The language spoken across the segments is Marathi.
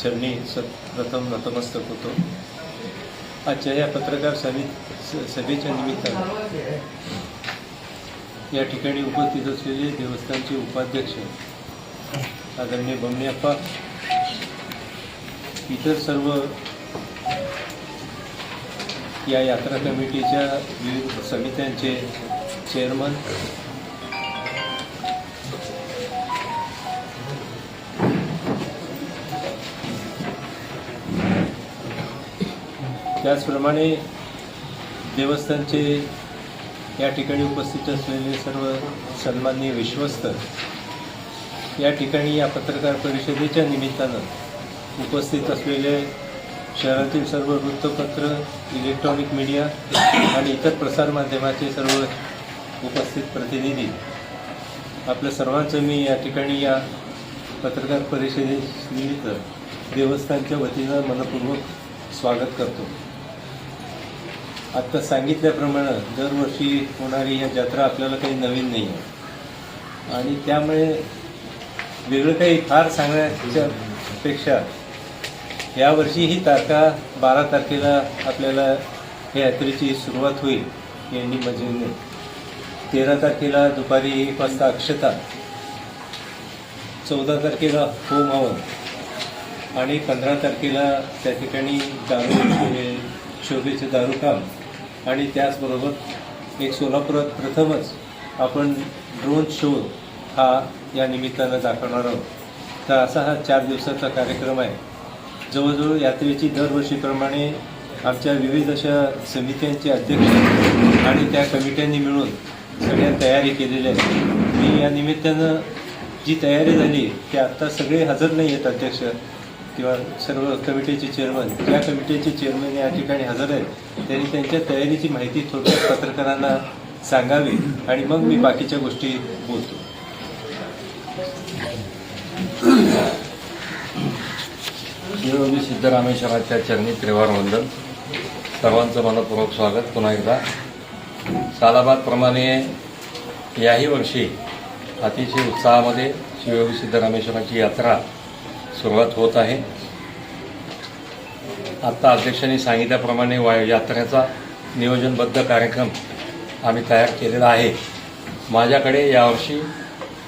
चरणी प्रथम नतमस्तक होतो। आजच्या या पत्रकार सभेच्या निमित्तानं या ठिकाणी उपस्थित असलेले देवस्थानचे उपाध्यक्ष आदरणीय बमणेअप्पा, इतर सर्व या यात्रा कमिटीच्या विविध समित्यांचे चेअरमन, त्याचप्रमाणे देवस्थानचे या ठिकाणी उपस्थित असलेले सर्व सन्माननीय विश्वस्त, या ठिकाणी या पत्रकार परिषदेच्या निमित्तानं उपस्थित असलेले शहरातील सर्व वृत्तपत्र, इलेक्ट्रॉनिक मीडिया आणि इतर प्रसारमाध्यमाचे सर्व उपस्थित प्रतिनिधी, आपल्या सर्वांचं मी या ठिकाणी या पत्रकार परिषदेनिमित्त देवस्थानच्या वतीनं मनपूर्वक स्वागत करतो। आत्ता सांगितल्याप्रमाणे दरवर्षी होणारी या जत्रा आपल्याला काही नवीन नाही आहे आणि त्यामुळे वेगळं काही फार सांगण्याच्या पेक्षा यावर्षी ही तारखा 12 तारखेला आपल्याला या यात्रेची सुरुवात होईल यांनी म्हणजे 13 तारखेला दुपारी 1 वाजता अक्षता, 14 तारखेला होम हवन आणि 15 तारखेला त्या ठिकाणी शोभेचे दारूकाम आणि त्याचबरोबर एक सोलापुरात प्रथमच आपण ड्रोन शो हा या निमित्तानं दाखवणार आहोत। तर असा हा 4 दिवसाचा कार्यक्रम आहे। जवळजवळ यात्रेची दरवर्षीप्रमाणे आमच्या विविध अशा समित्यांचे अध्यक्ष आणि त्या कमिट्यांनी मिळून सगळ्या तयारी केलेल्या आहेत। मी या निमित्तानं जी तयारी झाली ते आत्ता सगळे हजर नाही आहेत, अध्यक्ष किंवा सर्व कमिटीचे चेअरमन, ज्या कमिटीचे चेअरमन या ठिकाणी हजर आहेत त्यांनी त्यांच्या तयारीची माहिती थोडक्यात पत्रकारांना सांगावी आणि मग मी बाकीच्या गोष्टी बोलतो। शिवयोगी सिद्धरामेश्वराच्या चरणी त्रिवार वंदन। सर्वांचं मनपूर्वक स्वागत पुन्हा एकदा। सालाबादप्रमाणे याही वर्षी अतिशय उत्साहामध्ये शिवयोगी सिद्धरामेश्वराची यात्रा सुरुवात होत आहे। आत्ता अध्यक्षांनी सांगितल्याप्रमाणे यात्रेचा नियोजनबद्ध कार्यक्रम आम्ही तयार केलेला आहे। माझ्याकडे यावर्षी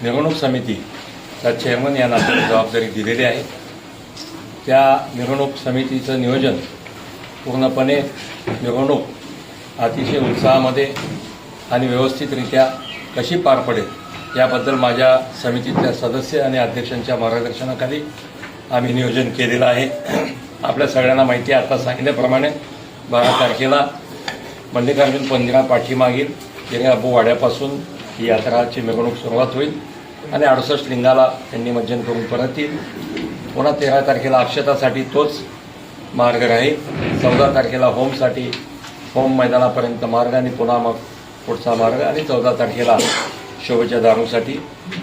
मिरवणूक समितीचा चेअरमन या नात्याने जबाबदारी दिलेली आहे। त्या मिरवणूक समितीचं नियोजन पूर्णपणे मिरवणूक अतिशय उत्साहामध्ये आणि व्यवस्थितरित्या कशी पार पडेल याबद्दल माझ्या समितीतल्या सदस्य आणि अध्यक्षांच्या मार्गदर्शनाखाली आम्ही नियोजन केलेलं आहे। आपल्या सगळ्यांना माहिती आहे, आता सांगितल्याप्रमाणे 12 तारखेला मल्लिकार्जुन पंदिरा पाठीमागील तिने अबू वाड्यापासून ही यात्राची मिरवणूक सुरुवात होईल आणि 68 लिंगाला त्यांनी मज्जन करून परत येईल। पुन्हा 13 तारखेला अक्षतासाठी तोच मार्ग राहील। 14 तारखेला होमसाठी होम मैदानापर्यंत मार्ग आणि पुन्हा मग पुढचा मार्ग आणि 14 तारखेला शोभेच्या दारूसाठी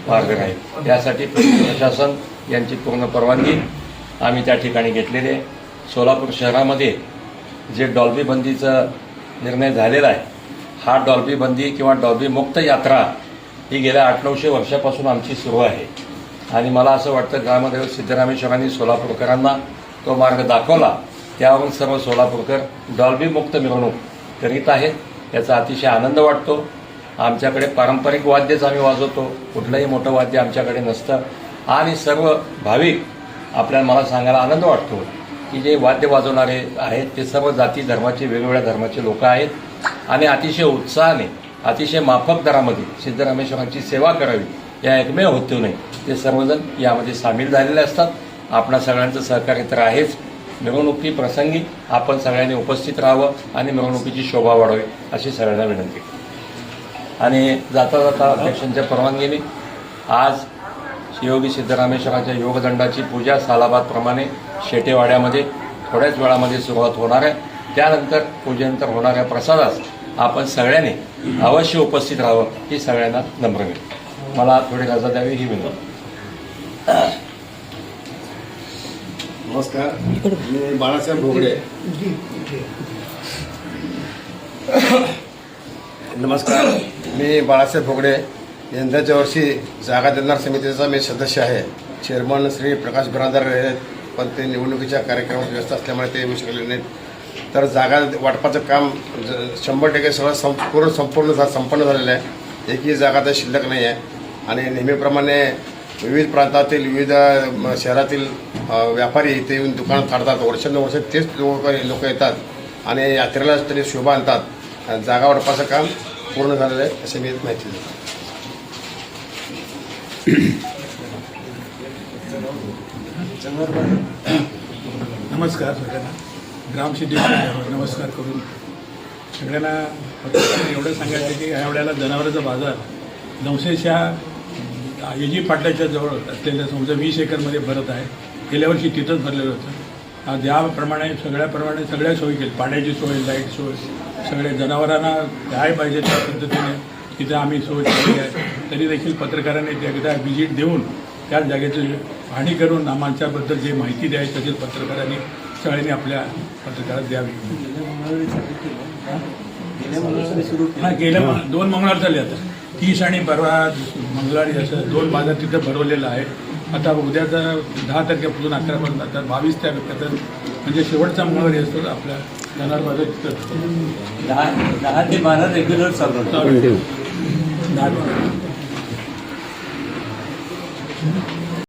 मार्ग राहील। यासाठी प्रशासन यांची पूर्ण परवानगी आम्ही त्या ठिकाणी घेतलेली आहे। सोलापूर शहरामध्ये जे डॉल्बी बंदीचा निर्णय झालेला आहे, हा डॉल्बी बंदी किंवा डॉल्बी मुक्त यात्रा ही गेल्या 800-900 वर्षापासून आमची सुरू आहे आणि मला असं वाटतं ग्रामदैवत सिद्धरामेश्वरांनी सोलापूरकरांना तो मार्ग दाखवला, त्यावरून सर्व सोलापूरकर डॉल्बी मुक्त मिरवणूक करीत आहेत। याचा अतिशय आनंद वाटतो। आमच्याकडे पारंपरिक वाद्यच आम्ही वाजवतो, कुठलंही मोठं वाद्य आमच्याकडे नसतं आणि सर्व भाविक मला सांगायला आनंद वाटतो की जे वाद्य वाजवणारे आहेत ते सर्व जाती धर्माचे, वेगवेगळ्या धर्माचे लोक आहेत आणि अतिशय उत्साहाने, अतिशय माफक दरामध्ये सिद्धरामेश्वरांची सेवा करावी या एकमेव हेतूने ते सर्वजण यामध्ये सामील झालेले असतात। आपणा सगळ्यांचं सहकार्य तर आहेच। मिरवणुकी प्रसंगी आपण सगळ्यांनी उपस्थित राहावं आणि मिरवणुकीची शोभा वाढावी अशी सगळ्यांना विनंती। आणि जाता जाता अध्यक्षांच्या परवानगीने आज शिवयोगी सिद्धरामेश्वराच्या योगदंडाची पूजा सालाबादप्रमाणे शेटेवाड्यामध्ये थोड्याच वेळामध्ये सुरुवात होणार आहे। त्यानंतर पूजेनंतर होणाऱ्या प्रसादास आपण सगळ्यांनी अवश्य उपस्थित राहावं ही सगळ्यांना नम्र विनंती। मला थोडी रजा द्यावी ही विनंती। नमस्कार, मी बाळासाहेब भोगडे। नमस्कार, मी बाळासाहेब भोगडे। यंदाच्या वर्षी जागा देणार समितीचा मी सदस्य आहे। चेअरमन श्री प्रकाश बिरादर आहेत, पण ते निवडणुकीच्या कार्यक्रमात व्यस्त असल्यामुळे ते येऊ शकले नाहीत. तर जागा वाटपाचं काम 100% सगळं संपन्न झालेलं आहे. एकही जागा तर शिल्लक नाही आहे. आणि नेहमीप्रमाणे विविध प्रांतातील विविध शहरातील व्यापारी इथे येऊन दुकानं काढतात. वर्षानुवर्ष तेच लोक येतात आणि यात्रेला तरी शोभा आणतात. जागा वाटपाचं काम पूर्ण झालेलं आहे असे मी माहिती देतो. नमस्कार सगळ्यांना. ग्रामसिद्धीवर नमस्कार करून सगळ्यांना एवढं सांगायचं की या वेळेला जनावरांचा बाजार नवशेच्या एजी पाटलाच्या जवळ असलेल्या समजा 20 एकरमध्ये भरत आहे. गेल्या वर्षी तिथंच भरलेलं होतं. ज्याप्रमाणे सगळ्या सोयी केली, पाण्याची सोय, लाईट सोय, सगळ्या जनावरांना काय पाहिजे त्या पद्धतीने तिथं आम्ही सोय केली आहे. तरी देखील पत्रकारांनी एकदा व्हिजिट देऊन त्या जागेची पाहणी करून आमच्याबद्दल जे माहिती द्यायची असेल पत्रकारांनी सगळ्यांनी आपल्या पत्रकारात द्यावी. गेल्या 2 मंगळवार झाले आता. 30 आणि परवा मंगळवारी असं 2 बाजार तिथं भरवलेलं आहे. आता उद्याचा 10 तारखेपासून 11 आता 22 तारखेपर्यंत म्हणजे शेवटचा मंगळवारी असतो आपल्या जनावर बाजार तिथं 10 ते 12 रेग्युलर चालू 10